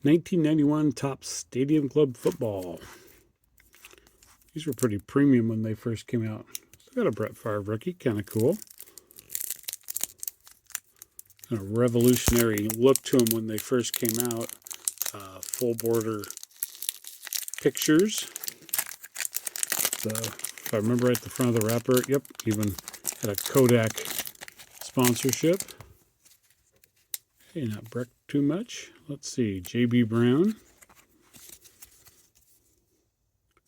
1991 Topps Stadium Club Football. These were pretty premium when they first came out. Still got a Brett Favre rookie, kind of cool. A revolutionary look to them when they first came out. Full border pictures. If I remember right, the front of the wrapper, yep, even had a Kodak sponsorship. Hey, not brick too much. Let's see, J.B. Brown.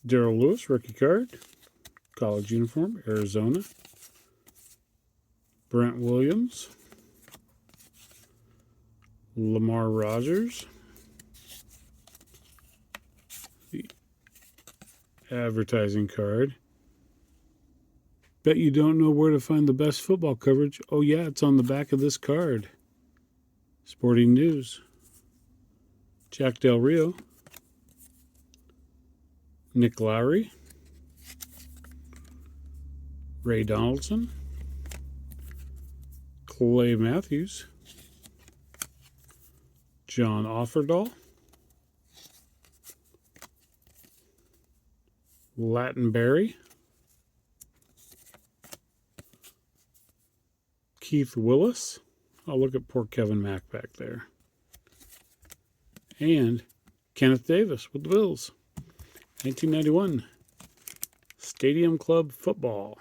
Darrell Lewis, rookie card. College uniform, Arizona. Brent Williams. Lamar Rogers. The advertising card. Bet you don't know where to find the best football coverage. Oh yeah, it's on the back of this card. Sporting News. Jack Del Rio. Nick Lowry. Ray Donaldson. Clay Matthews. John Offerdahl. Lattenberry. Keith Willis. Oh, look at poor Kevin Mack back there. And Kenneth Davis with the Bills. 1991 Stadium Club Football.